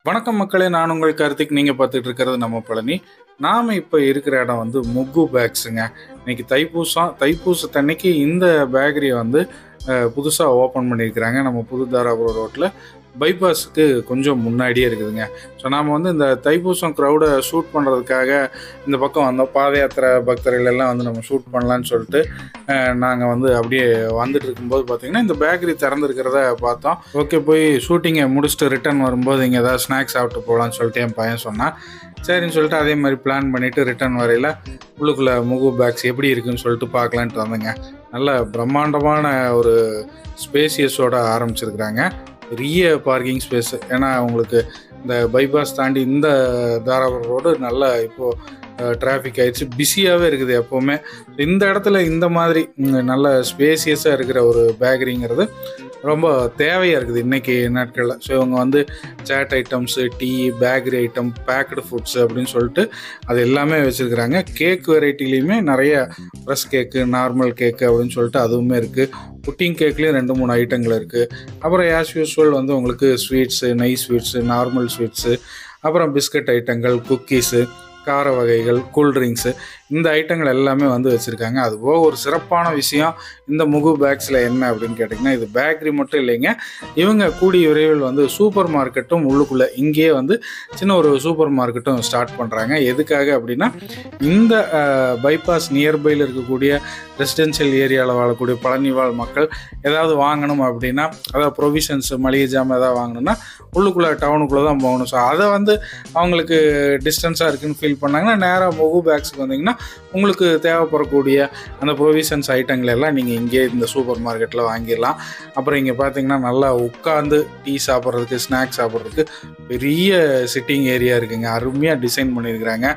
வணக்கம் மக்களே, நான் உங்கள் கார்த்திக். நீங்கள் பார்த்துட்டு இருக்கிறது நம்ம பழனி. நாம் இப்போ இருக்கிற இடம் வந்து முகு பேக்ஸுங்க. இன்னைக்கு தைப்பூசத்தன்னைக்கு இந்த பேக்கரியை வந்து புதுசாக ஓப்பன் பண்ணியிருக்கிறாங்க. நம்ம புது தாராபுரம் ரோட்டில் பைபாஸுக்கு கொஞ்சம் முன்னாடியே இருக்குதுங்க. ஸோ நாம் வந்து இந்த தைப்பூசம் க்ரௌடை ஷூட் பண்ணுறதுக்காக இந்த பக்கம் வந்தோம். பாத யாத்திரை பக்தர்கள் எல்லாம் வந்து நம்ம ஷூட் பண்ணலான்னு சொல்லிட்டு நாங்கள் வந்து அப்படியே வந்துட்டு இருக்கும்போது பார்த்திங்கன்னா இந்த பேக்கரி திறந்துருக்கிறத பார்த்தோம். ஓகே, போய் ஷூட்டிங்கை முடிச்சுட்டு ரிட்டர்ன் வரும்போது இங்கே ஏதாவது ஸ்நாக்ஸ் சாப்பிட்டு போகலான்னு சொல்லிட்டு என் பையன் சொன்னான். சரின்னு சொல்லிட்டு அதே மாதிரி பிளான் பண்ணிவிட்டு ரிட்டர்ன் வரையில் உள்ளுக்குள்ளே முகு பேக்ஸ் எப்படி இருக்குன்னு சொல்லிட்டு பார்க்கலான்ட்டு வந்தேங்க. நல்ல பிரம்மாண்டமான ஒரு ஸ்பேசியஸோட ஆரம்பிச்சிருக்கிறாங்க. பெரிய பார்க்கிங் ஸ்பேஸ். ஏன்னா உங்களுக்கு இந்த பைபாஸ் தாண்டி இந்த தாராபுரம் ரோடு நல்லா இப்போது டிராஃபிக் ஆகிடுச்சு, பிஸியாகவே இருக்குது எப்போவுமே. இந்த இடத்துல இந்த மாதிரி நல்ல ஸ்பேசியஸாக இருக்கிற ஒரு பேக்கரிங்கிறது ரொம்ப தேவையாக இருக்குது இன்றைக்கி நாட்களில். ஸோ இவங்க வந்து சேட் items, tea, bakery item, baked foods அப்படின்னு சொல்லிட்டு அது எல்லாமே வச்சுருக்குறாங்க. கேக் வெரைட்டிலையுமே நிறைய ஃப்ரெஷ் கேக்கு, நார்மல் கேக்கு அப்படின்னு சொல்லிட்டு அதுவுமே இருக்குது. புட்டிங் கேக்லேயும் 2-3 ஐட்டங்கள் இருக்குது. அப்புறம் ஆஸ் யூஸ்வல் வந்து உங்களுக்கு ஸ்வீட்ஸு, நெய் ஸ்வீட்ஸு, நார்மல் ஸ்வீட்ஸு, அப்புறம் பிஸ்கட் ஐட்டங்கள், குக்கீஸு, கார வகைகள், கூல்ட்ரிங்க்ஸு, இந்த ஐட்டங்கள் எல்லாமே வந்து வச்சுருக்காங்க. அதுபோக ஒரு சிறப்பான விஷயம் இந்த முகு பேக்ஸில் என்ன அப்படின்னு கேட்டிங்கன்னா, இது பேக்கரி மட்டும் இல்லைங்க, இவங்க கூடிய விரைவில் வந்து சூப்பர் மார்க்கெட்டும் உள்ளுக்குள்ளே இங்கேயே வந்து சின்ன ஒரு சூப்பர் மார்க்கெட்டும் ஸ்டார்ட் பண்ணுறாங்க. எதுக்காக அப்படின்னா, இந்த பைபாஸ் நியர்பையில் இருக்கக்கூடிய ரெசிடென்ஷியல் ஏரியாவில் வாழக்கூடிய பழனி வாழ் மக்கள் ஏதாவது வாங்கணும் அப்படின்னா, அதாவது ப்ரொவிஷன்ஸ், மளிகை ஜாமான் ஏதாவது வாங்கணும்னா உள்ளுக்குள்ளே டவுனுக்குள்ளே தான் போகணும். ஸோ அதை வந்து அவங்களுக்கு டிஸ்டன்ஸாக இருக்குதுன்னு ஃபீல் பண்ணாங்கன்னா நேராக முகு பேக்ஸுக்கு வந்தீங்கன்னா உங்களுக்கு தேவைப்படக்கூடிய அந்த ப்ரொவிஷன்ஸ் ஐட்டங்கள் எல்லாம் நீங்கள் இங்கே இந்த சூப்பர் மார்க்கெட்டில் வாங்கிடலாம். அப்புறம் இங்கே பார்த்தீங்கன்னா நல்லா உட்காந்து டீ சாப்பிட்றதுக்கு, ஸ்நாக்ஸ் சாப்பிட்றதுக்கு பெரிய சிட்டிங் ஏரியா இருக்குங்க. அருமையாக டிசைன் பண்ணியிருக்கிறாங்க.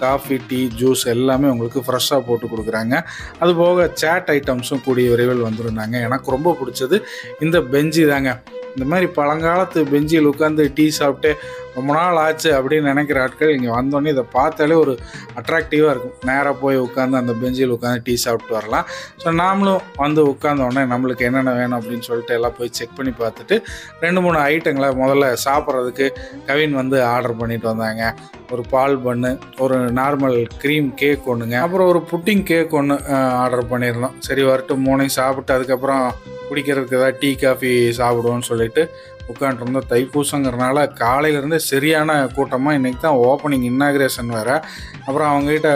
காஃபி, டீ, ஜூஸ் எல்லாமே உங்களுக்கு ஃப்ரெஷ்ஷாக போட்டு கொடுக்குறாங்க. அதுபோக சேட் ஐட்டம்ஸும் கூடிய விரைவில் வந்துருந்தாங்க. எனக்கு ரொம்ப பிடிச்சது இந்த பெஞ்சு தாங்க. இந்த மாதிரி பழங்காலத்து பெஞ்சில் உட்காந்து டீ சாப்பிட்டு ரொம்ப நாள் ஆச்சு அப்படின்னு நினைக்கிற ஆட்கள் இங்கே வந்தோடனே இதை பார்த்தாலே ஒரு அட்ராக்டிவாக இருக்கும். நேராக போய் உட்காந்து அந்த பெஞ்சில் உட்காந்து டீ சாப்பிட்டு வரலாம். ஸோ நாமளும் வந்து உட்காந்தோடனே நம்மளுக்கு என்னென்ன வேணும் அப்படின்னு சொல்லிட்டு எல்லாம் போய் செக் பண்ணி பார்த்துட்டு 2-3 ஐட்டங்களை முதல்ல சாப்பிட்றதுக்கு கவின் வந்து ஆர்டர் பண்ணிட்டு வந்தாங்க. ஒரு பால் பன்னு, ஒரு நார்மல் க்ரீம் கேக் ஒன்றுங்க, அப்புறம் ஒரு புட்டிங் கேக் ஒன்று ஆர்டர் பண்ணியிருந்தோம். சரி வரட்டு 3 சாப்பிட்டு அதுக்கப்புறம் குடிக்கிறதுக்கு ஏதாவது டீ, காஃபி சாப்பிடுவோன்னு சொல்லிட்டு உட்காண்ட்ருந்தோம். தைப்பூசங்கிறனால காலையிலேருந்து சரியான கூட்டமாக. இன்றைக்கி தான் ஓப்பனிங், இன்னாகிரேஷன் வேறு. அப்புறம் அவங்ககிட்ட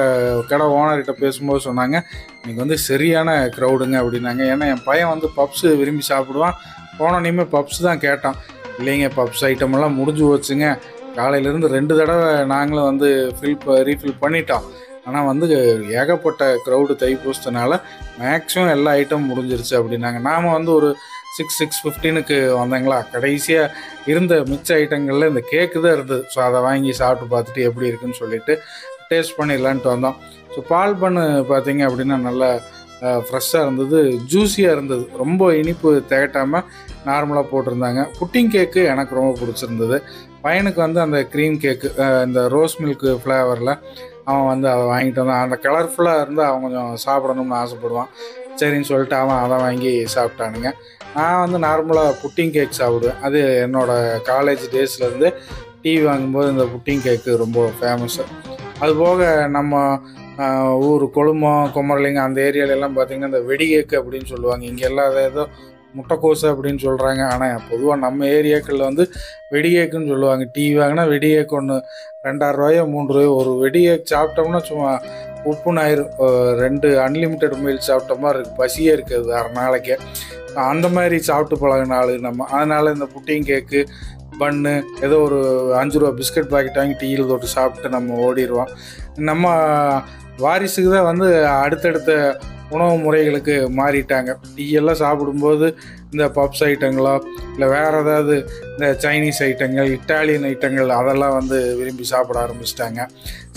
கடை ஓனர்கிட்ட பேசும்போது சொன்னாங்க, இன்றைக்கி வந்து சரியான க்ரௌடுங்க அப்படின்னாங்க. ஏன்னா என் பையன் வந்து பப்ஸு விரும்பி சாப்பிடுவான். போனோன்னே பப்ஸ் தான் கேட்டான். இல்லைங்க, பப்ஸ் ஐட்டமெல்லாம் முடிஞ்சு போச்சுங்க. காலையிலேருந்து 2 தடவை நாங்களும் வந்து ரீஃபில் பண்ணிட்டோம். ஆனால் வந்து ஏகப்பட்ட க்ரௌடு தைப்பூசத்தினால மேக்ஸிமம் எல்லா ஐட்டமும் முடிஞ்சிருச்சு அப்படின்னாங்க. நாம் வந்து ஒரு 6:15க்கு வந்தாங்களா, கடைசியாக இருந்த மிச்ச ஐட்டங்களில் இந்த கேக்கு தான் இருந்தது. ஸோ அதை வாங்கி சாப்பிட்டு பார்த்துட்டு எப்படி இருக்குன்னு சொல்லிவிட்டு டேஸ்ட் பண்ணிடலான்ட்டு வந்தோம். ஸோ பால் பண்ணு பார்த்திங்க அப்படின்னா நல்லா ஃப்ரெஷ்ஷாக இருந்தது, ஜூஸியாக இருந்தது, ரொம்ப இனிப்பு திகட்டாமல் நார்மலாக போட்டிருந்தாங்க. புட்டிங் கேக்கு எனக்கு ரொம்ப பிடிச்சிருந்தது. பையனுக்கு வந்து அந்த க்ரீம் கேக்கு, இந்த ரோஸ் மில்க் ஃப்ளேவரில் அவன் வந்து அதை வாங்கிட்டு வந்தான். அந்த கலர்ஃபுல்லாக இருந்தால் அவன் கொஞ்சம் சாப்பிடணும்னு ஆசைப்படுவான். சரின்னு சொல்லிட்டு அவன் அதை வாங்கி சாப்பிட்டானுங்க. நான் வந்து நார்மலாக புட்டிங் கேக் சாப்பிடுவேன். அது என்னோடய காலேஜ் டேஸ்லேருந்து டிவி வாங்கும்போது இந்த புட்டிங் கேக்கு ரொம்ப ஃபேமஸ்ஸு. அதுபோக நம்ம ஊர் கொழுமம், குமரலிங்கம் அந்த ஏரியாலெல்லாம் பார்த்திங்கன்னா இந்த வெடி கேக்கு அப்படின்னு சொல்லுவாங்க. இங்கே எல்லாம் ஏதோ முட்டைக்கோசு அப்படின்னு சொல்கிறாங்க. ஆனால் பொதுவாக நம்ம ஏரியாக்களில் வந்து வெடி கேக்குன்னு சொல்லுவாங்க. டீ வாங்கினா வெடி கேக் ஒன்று 2,500 3 ஒரு வெடி கேக் சாப்பிட்டோம்னா சும்மா உப்புன்னு ஆயிரும். 2 அன்லிமிட்டெட் மீல் சாப்பிட்ட மாதிரி இருக்குது, பசியே இருக்குது வேறு நாளைக்கே. அந்த மாதிரி சாப்பிட்டு பழகின ஆள் நம்ம. அதனால் இந்த புட்டிங் கேக்கு, பன்னு, ஏதோ ஒரு 5 ரூபா பிஸ்கட் பாக்கெட் வாங்கி டீயில் தொட்டு சாப்பிட்டு நம்ம ஓடிடுவோம். நம்ம வாரிசுக்கு தான் வந்து அடுத்தடுத்த உணவு முறைகளுக்கு மாறிட்டாங்க. டீயெல்லாம் சாப்பிடும்போது இந்த பப்ஸ் ஐட்டங்களோ இல்லை வேறு ஏதாவது இந்த சைனீஸ் ஐட்டங்கள், இட்டாலியன் ஐட்டங்கள் அதெல்லாம் வந்து விரும்பி சாப்பிட ஆரம்பிச்சிட்டாங்க.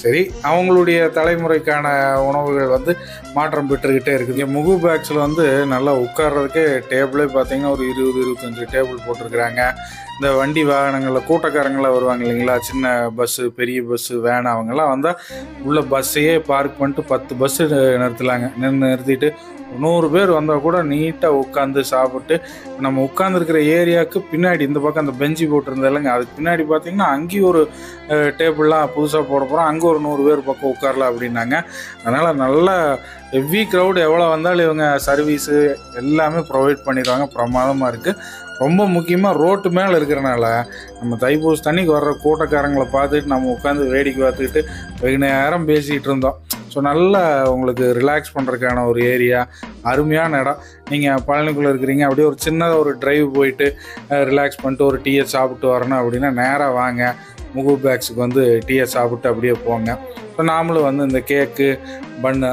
சரி, அவங்களுடைய தலைமுறைக்கான உணவுகள் வந்து மாற்றம் பெற்றுக்கிட்டே இருக்குது. முகு பேக்ஸில் வந்து நல்லா உட்கார்றதுக்கே டேபிளே பார்த்திங்கன்னா ஒரு 20-25 டேபிள் போட்டிருக்கிறாங்க. இந்த வண்டி வாகனங்களில் கூட்டக்காரங்களாம் வருவாங்க இல்லைங்களா, சின்ன பஸ்ஸு, பெரிய பஸ்ஸு, வேன், அவங்கெல்லாம் வந்தால் உள்ள பஸ்ஸையே பார்க் பண்ணிட்டு 10 பஸ்ஸு நிறுத்தலாங்க. நிறுத்திட்டு 100 பேர் வந்தால் கூட நீட்டாக உட்காந்து சாப்பிட்டு நம்ம உட்காந்துருக்கிற ஏரியாவுக்கு பின்னாடி இந்த பக்கம் அந்த பெஞ்சு போட்டிருந்தது இல்லைங்க, அதுக்கு பின்னாடி பார்த்தீங்கன்னா அங்கேயும் ஒரு டேபிள்லாம் புதுசாக போட போகிறோம், அங்கே ஒரு 100 பேர் பக்கம் உட்காரலாம் அப்படின்னாங்க. அதனால் நல்லா ஹெவி க்ரௌடு எவ்வளோ வந்தாலும் இவங்க சர்வீஸு எல்லாமே ப்ரொவைட் பண்ணிடுவாங்க. பிரமாதமாக இருக்குது. ரொம்ப முக்கியமாக ரோட்டு மேலே இருக்கிறனால நம்ம தைப்பூச தண்ணிக்கு வர்ற கூட்டக்காரங்களை பார்த்துட்டு நம்ம உட்காந்து வேடிக்கை பார்த்துக்கிட்டு வெகு நேரம் பேசிகிட்டு இருந்தோம். ஸோ நல்லா உங்களுக்கு ரிலாக்ஸ் பண்ணுறதுக்கான ஒரு ஏரியா, அருமையான இடம். நீங்கள் பழனிக்குள்ளே இருக்கிறீங்க, அப்படியே ஒரு சின்னதாக ஒரு ட்ரைவ் போயிட்டு ரிலாக்ஸ் பண்ணிட்டு ஒரு டீயை சாப்பிட்டு வரணும் அப்படின்னா நேராக வாங்க, முகு பேக்ஸுக்கு வந்து டீயை சாப்பிட்டு அப்படியே போங்க. ஸோ நாமளும் வந்து இந்த கேக்கு பன்னு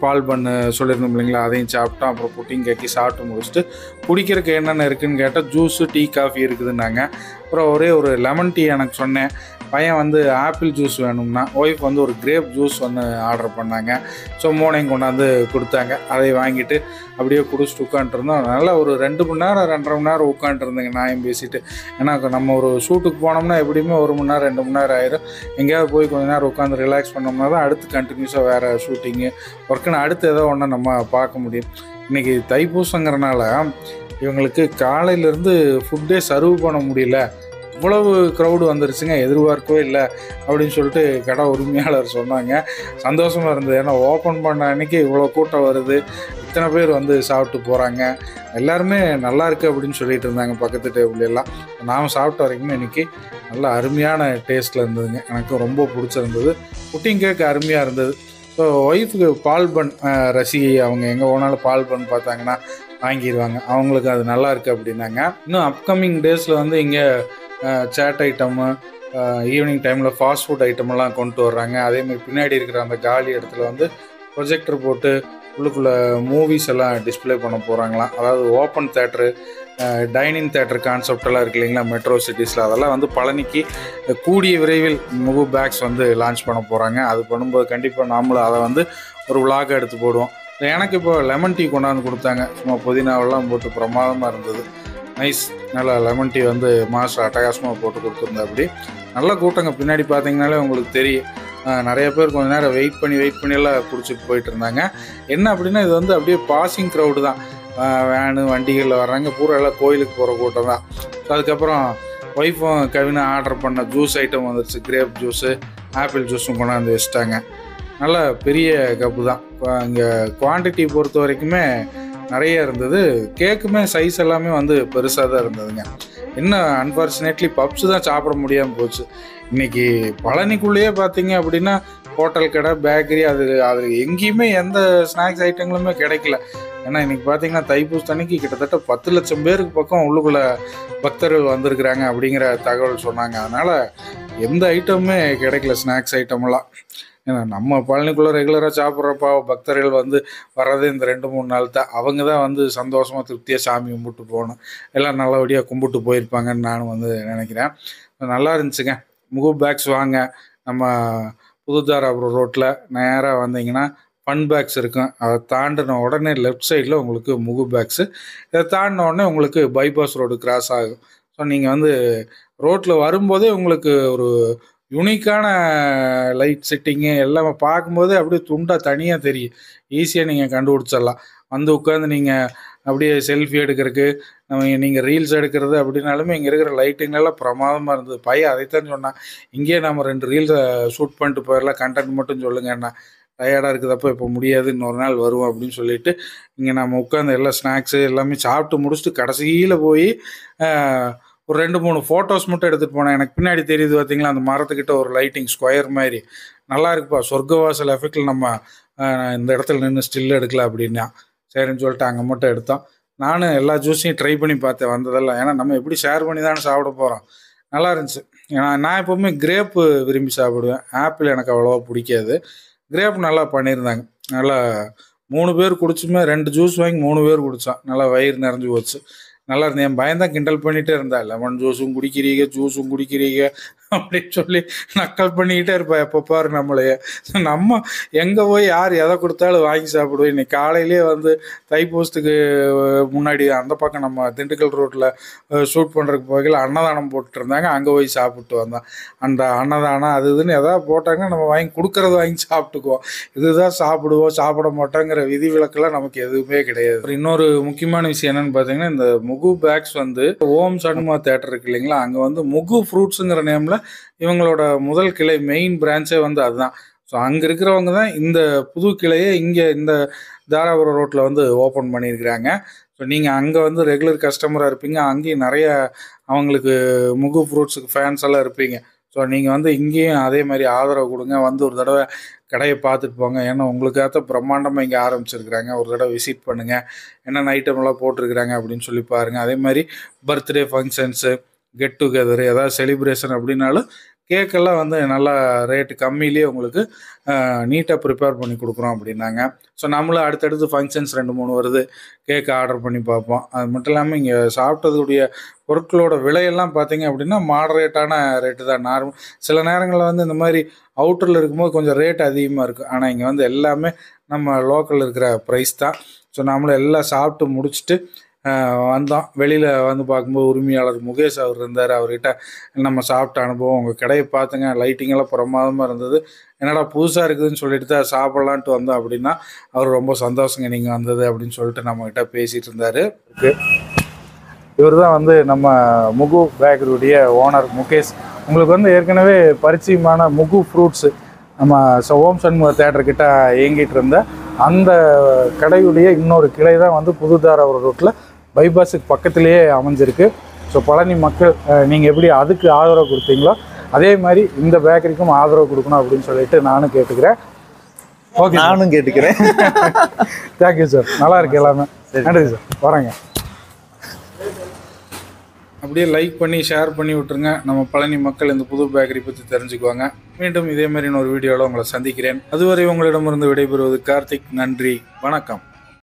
பால் பன்னு சொல்லியிருந்தோம் இல்லைங்களா, அதையும் சாப்பிட்டோம். அப்புறம் புட்டிங் கேக்கி சாப்பிட்டு முடிச்சுட்டு குடிக்கிறதுக்கு என்னென்ன இருக்குதுன்னு கேட்டால் ஜூஸு டீ காஃபி இருக்குதுன்னாங்க. அப்புறம் ஒரே ஒரு லெமன் டீ எனக்கு சொன்னேன். பையன் வந்து ஆப்பிள் ஜூஸ் வேணும்னா, ஒய்ஃப் வந்து ஒரு கிரேப் ஜூஸ் ஒன்று ஆர்டர் பண்ணாங்க. ஸோ மூணையும் கொண்டாந்து கொடுத்தாங்க. அதை வாங்கிட்டு அப்படியே குடிச்சிட்டு உட்காந்துருந்தோம். நல்லா ஒரு 2 மணி நேரம் 2.5 மணி நேரம் உட்காந்துருந்தேங்க நாயும் பேசிட்டு. ஏன்னா நம்ம ஒரு ஷூட்டுக்கு போனோம்னா எப்படியுமே 1 மணி நேரம் 2 மணி நேரம் ஆயிரும். எங்கேயாவது போய் கொஞ்சம் நேரம் உட்காந்து ரிலாக்ஸ் பண்ணோம்னா தான் அடுத்து கண்டினியூஸாக வேறு ஷூட்டிங்கு ஒர்க்குன்னு அடுத்து ஏதோ ஒன்று நம்ம பார்க்க முடியும். இன்றைக்கி தைப்பூசங்கிறனால இவங்களுக்கு காலையிலேருந்து ஃபுட்டே சர்வ் பண்ண முடியல, இவ்வளவு க்ரௌடு வந்துருச்சுங்க, எதிர்பார்க்கவே இல்லை அப்படின்னு சொல்லிட்டு கடை உரிமையாளர் சொன்னாங்க. சந்தோஷமாக இருந்தது. ஏன்னா ஓப்பன் பண்ண அன்றைக்கி இவ்வளோ கூட்டம் வருது, இத்தனை பேர் வந்து சாப்பிட்டு போகிறாங்க, எல்லாருமே நல்லா இருக்குது அப்படின்னு சொல்லிட்டு இருந்தாங்க பக்கத்து டேபிளெல்லாம். நாம் சாப்பிட்ட வரைக்குமே இன்றைக்கி நல்ல அருமையான டேஸ்ட்டில் இருந்ததுங்க. எனக்கு ரொம்ப பிடிச்சிருந்தது. புட்டிங் கேக் அருமையாக இருந்தது. ஸோ ஒய்ஃபுக்கு பால் பன் ரசிகை, அவங்க எங்கே போனாலும் பால் பன் பார்த்தாங்கன்னா வாங்கிடுவாங்க, அவங்களுக்கு அது நல்லா இருக்குது அப்படின்னாங்க. இன்னும் அப்கமிங் டேஸில் வந்து இங்கே சேட் ஐட்டமு, ஈவினிங் டைமில் ஃபாஸ்ட் ஃபுட் ஐட்டமெல்லாம் கொண்டு வர்றாங்க. அதேமாதிரி பின்னாடி இருக்கிற அந்த காலி இடத்துல வந்து ப்ரொஜெக்டர் போட்டு உள்ளுக்குள்ளே மூவிஸ் எல்லாம் டிஸ்பிளே பண்ண போகிறாங்களாம். அதாவது ஓப்பன் தேட்ரு, டைனிங் தேட்டர் கான்செப்டெல்லாம் இருக்குது இல்லைங்களா மெட்ரோ சிட்டிஸில், அதெல்லாம் வந்து பழனிக்கு கூடிய விரைவில் முகு பேக்ஸ் வந்து லான்ச் பண்ண போகிறாங்க. அது பண்ணும்போது கண்டிப்பாக நாமளும் அதை வந்து ஒரு விளாக் எடுத்து போடுவோம். எனக்கு இப்போ லெமன் டீ கொண்டாந்து கொடுத்தாங்க, சும்மா புதினாவெல்லாம் போட்டு பிரமாதமாக இருந்தது. நைஸ். நல்லா லெமன் டீ வந்து மாஸ்டர் அட்டகாசமாக போட்டு கொடுத்துருந்தா. அப்படி நல்ல கூட்டங்க. பின்னாடி பார்த்தீங்கனாலே உங்களுக்கு தெரியும், நிறைய பேர் கொஞ்சம் நேரம் வெயிட் பண்ணி எல்லாம் குடிச்சிட்டு போயிட்டு இருந்தாங்க. என்ன அப்படின்னா இது வந்து அப்படியே பாசிங் க்ரௌடு தான். வேனு வண்டிகளில் வர்றாங்க, பூரா எல்லாம் கோயிலுக்கு போகிற கூட்டம் தான். அதுக்கப்புறம் ஒய்ஃபும் கவினை ஆர்டர் பண்ண ஜூஸ் ஐட்டம் வந்துருச்சு. கிரேப் ஜூஸு, ஆப்பிள் ஜூஸும் கொண்டாந்து வச்சுட்டாங்க. நல்ல பெரிய கப்பு தான். இங்கே குவான்டிட்டி பொறுத்த வரைக்குமே நிறைய இருந்தது. கேக்குமே சைஸ் எல்லாமே வந்து பெருசாக தான் இருந்ததுங்க. என்ன அன்ஃபார்ச்சுனேட்லி பப்ஸு தான் சாப்பிட முடியாமல் போச்சு. இன்றைக்கி பழனிக்குள்ளேயே பார்த்தீங்க அப்படின்னா ஹோட்டல் கடை, பேக்கரி, அது எங்கேயுமே எந்த ஸ்நாக்ஸ் ஐட்டங்களுமே கிடைக்கல. ஏன்னா இன்றைக்கி பார்த்தீங்கன்னா தைப்பூச அன்னைக்கு கிட்டத்தட்ட 10 லட்சம் பேருக்கு பக்கம் உள்ளுக்குள்ளே பக்தர்கள் வந்திருக்கிறாங்க அப்படிங்கிற தகவல் சொன்னாங்க. அதனால் எந்த ஐட்டமுமே கிடைக்கல, ஸ்நாக்ஸ் ஐட்டமெல்லாம். ஏன்னா நம்ம பழனிக்குள்ளே ரெகுலராக சாப்பிட்றப்பா பக்தர்கள் வந்து வர்றதே இந்த 2-3 நாள் தான். அவங்க தான் வந்து சந்தோஷமாக திருப்தியாக சாமி கும்பிட்டு போகணும், எல்லாம் நல்லபடியாக கும்பிட்டு போயிருப்பாங்கன்னு நானும் வந்து நினைக்கிறேன். நல்லா இருந்துச்சுங்க. முகு பேக்ஸ் வாங்க. நம்ம புதுதாராபுரம் ரோட்டில் நேராக வந்தீங்கன்னா ஃபன் பேக்ஸ் இருக்கும். அதை தாண்டின உடனே லெஃப்ட் சைடில் உங்களுக்கு முகு பேக்ஸு, இதை தாண்டின உடனே உங்களுக்கு பைபாஸ் ரோடு கிராஸ் ஆகும். ஸோ நீங்கள் வந்து ரோட்டில் வரும்போதே உங்களுக்கு ஒரு யூனிக்கான லைட் செட்டிங்கு எல்லாம் பார்க்கும்போது அப்படியே துண்டாக தனியாக தெரியும். ஈஸியாக நீங்கள் கண்டுபிடிச்சிடலாம். வந்து உட்காந்து நீங்கள் அப்படியே செல்ஃபி எடுக்கிறதுக்கு, நீங்கள் ரீல்ஸ் எடுக்கிறது அப்படின்னாலுமே இங்கே இருக்கிற லைட்டிங்கெல்லாம் பிரமாதமாக இருந்தது. பையன் அதைத்தான் சொன்னான், இங்கேயே நம்ம 2 ரீல்ஸை ஷூட் பண்ணிட்டு போயிடலாம், கண்டென்ட் மட்டும் சொல்லுங்கண்ணா, டயர்டாக இருக்குதப்போ இப்போ முடியாது, இன்னொரு நாள் வருவோம் அப்படின்னு சொல்லிட்டு இங்கே நம்ம உட்காந்து எல்லாம் ஸ்நாக்ஸு எல்லாமே சாப்பிட்டு முடிச்சுட்டு கடைசியில் போய் ஒரு 2-3 ஃபோட்டோஸ் மட்டும் எடுத்துகிட்டு போனேன். எனக்கு பின்னாடி தெரியுது பார்த்தீங்களா, அந்த மரத்துக்கிட்ட ஒரு லைட்டிங் ஸ்கொயர் மாதிரி நல்லா இருக்குப்பா, சொர்க்கவாசல் எஃபெக்டில் நம்ம இந்த இடத்துல நின்று ஸ்டில் எடுக்கலாம் அப்படின்னா சரின்னு சொல்லிட்டு அங்கே மட்டும் எடுத்தோம். நானும் எல்லா ஜூஸையும் ட்ரை பண்ணி பார்த்தேன் வந்ததெல்லாம். ஏன்னா நம்ம எப்படி ஷேர் பண்ணி தானே சாப்பிட போகிறோம். நல்லா இருந்துச்சு. ஏன்னா நான் எப்போவுமே கிரேப்பு விரும்பி சாப்பிடுவேன், ஆப்பிள் எனக்கு அவ்வளோவா பிடிக்காது. கிரேப் நல்லா பண்ணியிருந்தாங்க. நல்லா 3 பேர் குடிச்சுமே 2 ஜூஸ் வாங்கி 3 பேர் குடித்தோம். நல்லா வயிறு நிறைஞ்சு போச்சு. நல்லா இருந்தேன். என் பையன் தான் கிண்டல் பண்ணிகிட்டே இருந்தா, லெமன் ஜூஸும் குடிக்கிறீங்க, ஜூஸும் குடிக்கிறீங்க அப்படின்னு சொல்லி நக்கல் பண்ணிக்கிட்டே இருப்பா எப்போ பாரு நம்மளையே. நம்ம எங்கே போய் யார் எதை கொடுத்தாலும் வாங்கி சாப்பிடுவோம். இன்னைக்கு காலையிலேயே வந்து தைப்பூசத்துக்கு முன்னாடி அந்த பக்கம் நம்ம திண்டுக்கல் ரோட்டில் ஷூட் பண்ணுறதுக்கு போகையில் அன்னதானம் போட்டுட்டு இருந்தாங்க. அங்கே போய் சாப்பிட்டு வந்தோம். அந்த அன்னதானம் அது இதுன்னு எதாவது போட்டாங்கன்னா நம்ம வாங்கி கொடுக்கறது வாங்கி சாப்பிட்டுக்குவோம். இதுதான் சாப்பிடுவோம் சாப்பிட மாட்டோங்கிற விதிவிலக்கெல்லாம் நமக்கு எதுவுமே கிடையாது. இன்னொரு முக்கியமான விஷயம் என்னன்னு பார்த்தீங்கன்னா, இந்த முகு பேக்ஸ் வந்து ஓம் சண்முகா தேட்டர் இருக்கு இல்லைங்களா, அங்கே வந்து முகு ஃப்ரூட்ஸுங்கிற நேமில் இவங்களோட முதல் கிளை மெயின் பிரான்ச்சே வந்து அதுதான். ஸோ அங்கே இருக்கிறவங்க தான் இந்த புது கிளையை இங்கே இந்த தாராபுரம் ரோட்டில் வந்து ஓப்பன் பண்ணியிருக்கிறாங்க. ஸோ நீங்கள் அங்கே வந்து ரெகுலர் கஸ்டமராக இருப்பீங்க. அங்கேயும் நிறைய அவங்களுக்கு முகு ஃப்ரூட்ஸுக்கு ஃபேன்ஸ் எல்லாம் இருப்பீங்க. ஸோ நீங்கள் வந்து இங்கேயும் அதே மாதிரி ஆதரவு கொடுங்க. வந்து ஒரு தடவை கடையை பார்த்துட்டு போங்க. ஏன்னா உங்களுக்காக பிரம்மாண்டமாக இங்கே ஆரம்பிச்சிருக்கிறாங்க. ஒரு தடவை விசிட் பண்ணுங்கள். என்னென்ன ஐட்டம்லாம் போட்டிருக்கிறாங்க அப்படின்னு சொல்லி பாருங்கள். அதே மாதிரி பர்த்டே ஃபங்க்ஷன்ஸு, கெட் டுகெதரு, ஏதாவது செலிப்ரேஷன் அப்படின்னாலும் கேக்கெல்லாம் வந்து நல்லா ரேட்டு கம்மியிலே உங்களுக்கு நீட்டாக ப்ரிப்பேர் பண்ணி கொடுக்குறோம் அப்படின்னாங்க. ஸோ நம்மளும் அடுத்தடுத்து ஃபங்க்ஷன்ஸ் 2-3 வருது, கேக் ஆர்டர் பண்ணி பார்ப்போம். அது மட்டும் இல்லாமல் இங்கே சாப்பிட்டதுடைய பொருட்களோட விலையெல்லாம் பார்த்தீங்க அப்படின்னா மாடரேட்டான ரேட்டு தான். நார்மல் சில நேரங்களில் வந்து இந்த மாதிரி அவுட்டரில் இருக்கும்போது கொஞ்சம் ரேட் அதிகமாக இருக்கும். ஆனால் இங்கே வந்து எல்லாமே நம்ம லோக்கலில் இருக்கிற ப்ரைஸ் தான். ஸோ நம்மளும் எல்லாம் சாப்பிட்டு முடிச்சுட்டு வந்தோம். வெளியில் வந்து பார்க்கும்போது உரிமையாளர் முகேஷ் அவர் இருந்தார். அவர்கிட்ட நம்ம சாப்பிட்ட அனுபவம், உங்கள் கடையை பார்த்துங்க, லைட்டிங்கெல்லாம் பிரமாதமாக இருந்தது, என்னடா புதுசாக இருக்குதுன்னு சொல்லிட்டு தான் சாப்பிட்லான்ட்டு வந்தோம் அப்படின்னா, அவர் ரொம்ப சந்தோஷங்க நீங்கள் வந்தது அப்படின்னு சொல்லிட்டு நம்மக்கிட்ட பேசிகிட்டு இருந்தார். இவர் தான் வந்து நம்ம முகு பேக்கரியுடைய ஓனர் முகேஷ். உங்களுக்கு வந்து ஏற்கனவே பரிச்சயமான முகு ஃப்ரூட்ஸு நம்ம ஓம் சண்முக தேட்டர்கிட்ட இயங்கிட்டு இருந்த அந்த கடையுடைய இன்னொரு கிளை தான் வந்து புதுதாராபுரம் ரோட்டில் பைபாஸுக்கு பக்கத்துலேயே அமைஞ்சிருக்கு. ஸோ பழனி மக்கள் நீங்கள் எப்படி அதுக்கு ஆதரவு கொடுத்தீங்களோ அதே மாதிரி இந்த பேக்கரிக்கும் ஆதரவு கொடுக்கணும் அப்படின்னு சொல்லிட்டு நானும் கேட்டுக்கிறேன். ஓகே, நானும் கேட்டுக்கிறேன். Thank you sir. நல்லா இருக்கு எல்லாமே. நன்றி சார். வரேங்க. அப்படியே லைக் பண்ணி ஷேர் பண்ணி விட்டுருங்க. நம்ம பழனி மக்கள் இந்த புது பேக்கரி பற்றி தெரிஞ்சுக்குவாங்க. மீண்டும் இதே மாதிரி இன்னொரு வீடியோவில் உங்களை சந்திக்கிறேன். அதுவரை உங்களிடமிருந்து விடைபெறுவது கார்த்திக். நன்றி, வணக்கம்.